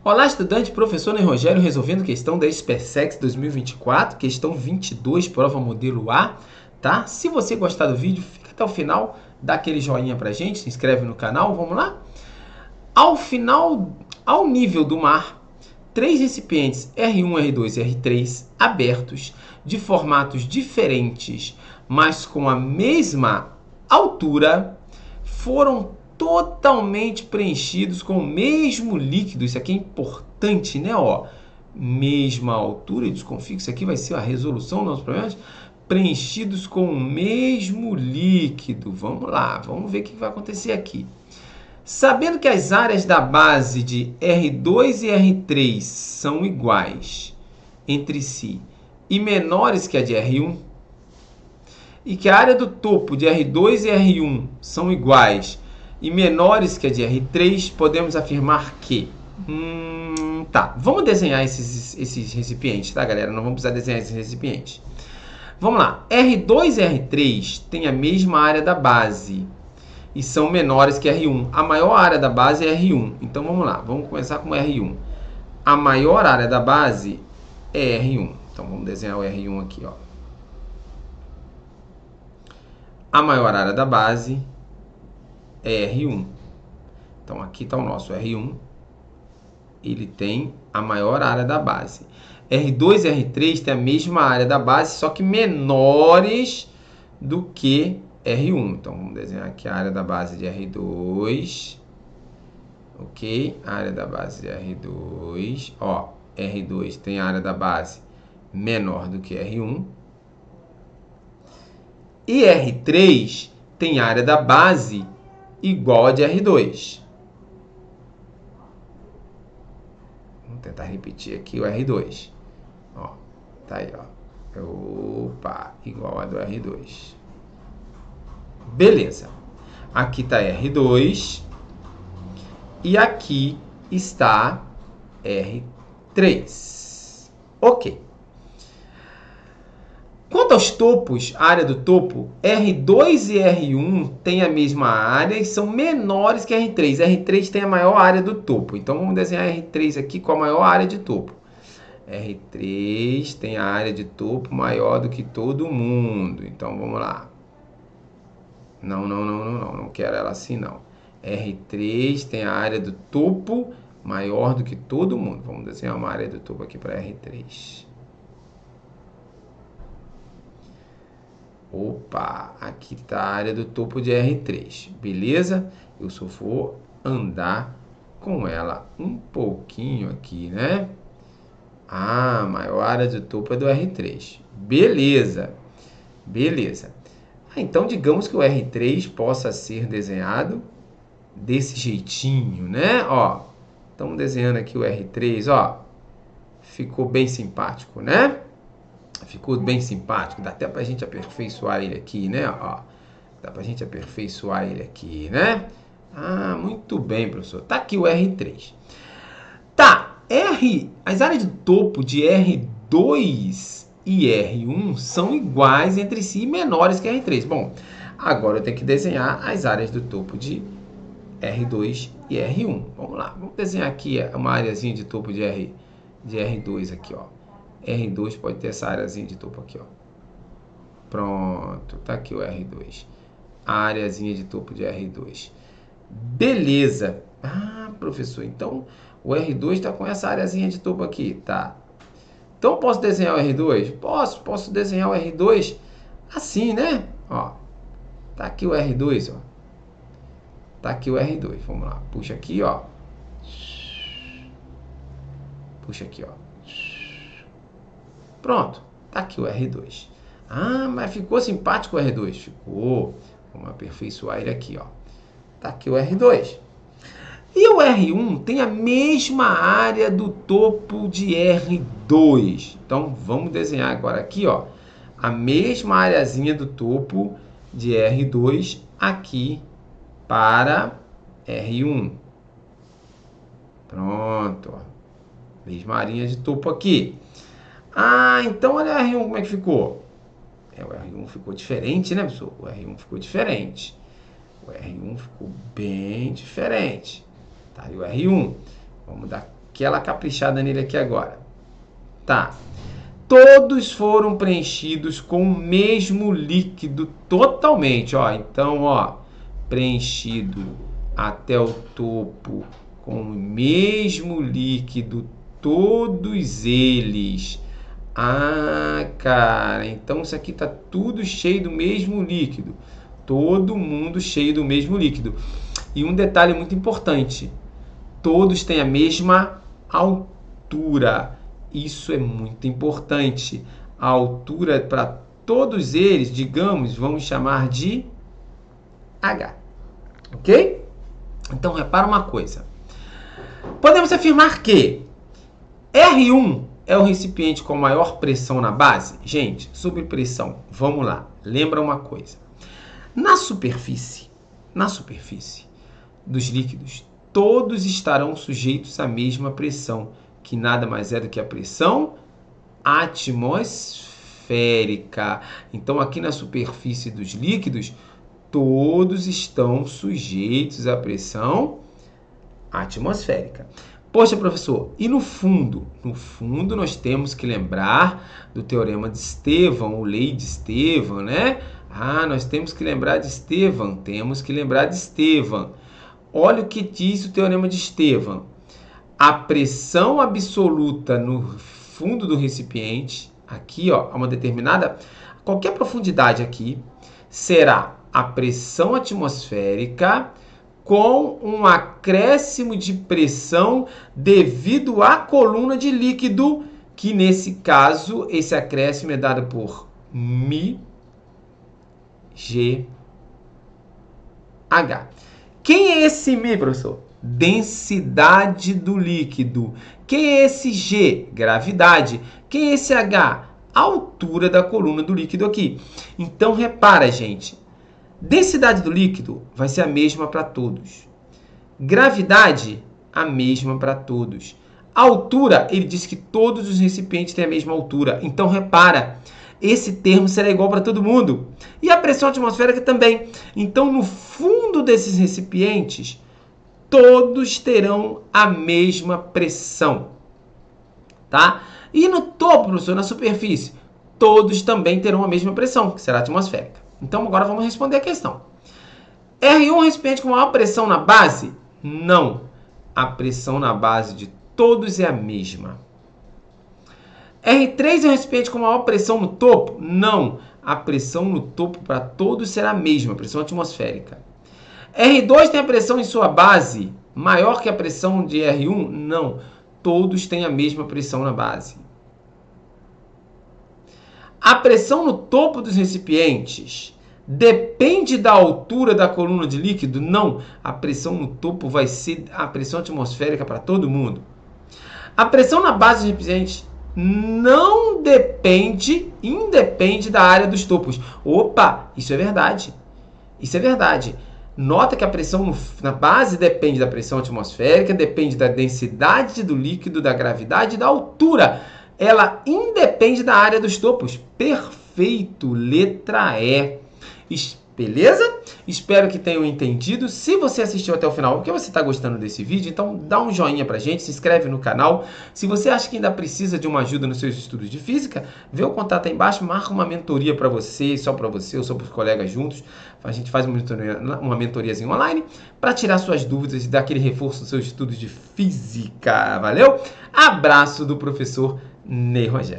Olá, estudante, professor Ney Rogério, resolvendo questão da SpaceX 2024, questão 22, prova modelo A, tá? Se você gostar do vídeo, fica até o final, dá aquele joinha pra gente, se inscreve no canal, vamos lá? Ao nível do mar, 3 recipientes R1, R2 e R3 abertos, de formatos diferentes, mas com a mesma altura, foram totalmente preenchidos com o mesmo líquido. Isso aqui é importante, né? Ó, mesma altura, eu desconfio que isso aqui vai ser a resolução dos nossos problemas. Preenchidos com o mesmo líquido. Vamos lá, vamos ver o que vai acontecer aqui. Sabendo que as áreas da base de R2 e R3 são iguais entre si e menores que a de R1, e que a área do topo de R2 e R1 são iguais e menores que a de R3, podemos afirmar que... Tá, vamos desenhar esses recipientes, tá, galera? Não vamos precisar desenhar esses recipientes. Vamos lá. R2 e R3 têm a mesma área da base e são menores que R1. A maior área da base é R1. Então, vamos lá. Vamos começar com R1. A maior área da base é R1. Então, vamos desenhar o R1 aqui, ó. A maior área da base é R1. Então, aqui está o nosso R1. Ele tem a maior área da base. R2 e R3 têm a mesma área da base, só que menores do que R1. Então, vamos desenhar aqui a área da base de R2. Ok? A área da base de R2. Ó, R2 tem a área da base menor do que R1. E R3 tem área da base igual a de R2. Vamos tentar repetir aqui o R2. Ó, tá aí, ó. Opa, igual a do R2. Beleza. Aqui está R2 e aqui está R3. Ok. Quanto aos topos, a área do topo, R2 e R1 têm a mesma área e são menores que R3. R3 tem a maior área do topo. Então, vamos desenhar R3 aqui com a maior área de topo. R3 tem a área de topo maior do que todo mundo. Então, vamos lá. Não quero ela assim, não. R3 tem a área do topo maior do que todo mundo. Vamos desenhar uma área do topo aqui para R3. Opa, aqui está a área do topo de R3, beleza? Eu só vou andar com ela um pouquinho aqui, né? Ah, a maior área do topo é do R3. Beleza, beleza. Então, digamos que o R3 possa ser desenhado desse jeitinho, né? Ó, estamos desenhando aqui o R3, ó. Ficou bem simpático, né? Ficou bem simpático, dá até pra gente aperfeiçoar ele aqui, né? Ó, dá pra gente aperfeiçoar ele aqui, né? Ah, muito bem, professor. Tá aqui o R3. Tá, as áreas de topo de R2 e R1 são iguais entre si e menores que R3. Bom, agora eu tenho que desenhar as áreas do topo de R2 e R1. Vamos lá, vamos desenhar aqui uma areazinha de topo de R2 aqui, ó. R2 pode ter essa areazinha de topo aqui, ó. Pronto, tá aqui o R2. A areazinha de topo de R2. Beleza. Ah, professor, então o R2 está com essa areazinha de topo aqui, tá? Então posso desenhar o R2? Posso desenhar o R2 assim, né? Ó, tá aqui o R2, ó. Tá aqui o R2, vamos lá. Puxa aqui, ó. Puxa aqui, ó. Pronto, tá aqui o R2. Ah, mas ficou simpático o R2? Ficou. Vamos aperfeiçoar ele aqui, ó. Tá aqui o R2. E o R1 tem a mesma área do topo de R2. Então, vamos desenhar agora aqui, ó, a mesma areazinha do topo de R2 aqui para R1. Pronto, ó. Mesma areia de topo aqui. Ah, então olha o R1 como é que ficou. O R1 ficou diferente, né, pessoal? O R1 ficou diferente. O R1 ficou bem diferente. Tá aí o R1. Vamos dar aquela caprichada nele aqui agora. Tá. Todos foram preenchidos com o mesmo líquido totalmente, ó. Então, ó, preenchido até o topo com o mesmo líquido, todos eles. Ah, cara, então isso aqui tá tudo cheio do mesmo líquido. Todo mundo cheio do mesmo líquido. E um detalhe muito importante, todos têm a mesma altura. Isso é muito importante. A altura para todos eles, digamos, vamos chamar de H. Ok? Então, repara uma coisa. Podemos afirmar que R1 é o recipiente com maior pressão na base? Gente, sobre pressão, vamos lá. Lembra uma coisa. Na superfície dos líquidos, todos estarão sujeitos à mesma pressão, que nada mais é do que a pressão atmosférica. Então, aqui na superfície dos líquidos, todos estão sujeitos à pressão atmosférica. Poxa, professor, e no fundo? No fundo, nós temos que lembrar do teorema de Estevão, ou lei de Estevão, né? Ah, nós temos que lembrar de Estevão, Olha o que diz o teorema de Estevão. A pressão absoluta no fundo do recipiente, aqui, ó, a uma determinada, qualquer profundidade aqui, será a pressão atmosférica com um acréscimo de pressão devido à coluna de líquido, que nesse caso, esse acréscimo é dado por μg. Quem é esse μ, professor? Densidade do líquido. Quem é esse G? Gravidade. Quem é esse H? Altura da coluna do líquido aqui. Então, repara, gente. Densidade do líquido vai ser a mesma para todos. Gravidade, a mesma para todos. Altura, ele diz que todos os recipientes têm a mesma altura. Então, repara, esse termo será igual para todo mundo. E a pressão atmosférica também. Então, no fundo desses recipientes, todos terão a mesma pressão. Tá? E no topo, professor, na superfície, todos também terão a mesma pressão, que será atmosférica. Então, agora vamos responder a questão. R1 é um recipiente com maior pressão na base? Não. A pressão na base de todos é a mesma. R3 é um recipiente com maior pressão no topo? Não. A pressão no topo para todos será a mesma, pressão atmosférica. R2 tem a pressão em sua base maior que a pressão de R1? Não. Todos têm a mesma pressão na base. A pressão no topo dos recipientes depende da altura da coluna de líquido? Não. A pressão no topo vai ser a pressão atmosférica para todo mundo. A pressão na base dos recipientes não independe da área dos topos. Opa, isso é verdade. Isso é verdade. Nota que a pressão na base depende da pressão atmosférica, depende da densidade do líquido, da gravidade e da altura. Ela independe da área dos topos. Perfeito, letra E. Beleza? Espero que tenham entendido. Se você assistiu até o final, porque você está gostando desse vídeo, então dá um joinha pra gente, se inscreve no canal. Se você acha que ainda precisa de uma ajuda nos seus estudos de física, vê o contato aí embaixo, marca uma mentoria para você, só para você ou só para os colegas juntos. A gente faz uma mentoriazinha online para tirar suas dúvidas e dar aquele reforço nos seus estudos de física. Valeu? Abraço do professor Ney Rogério.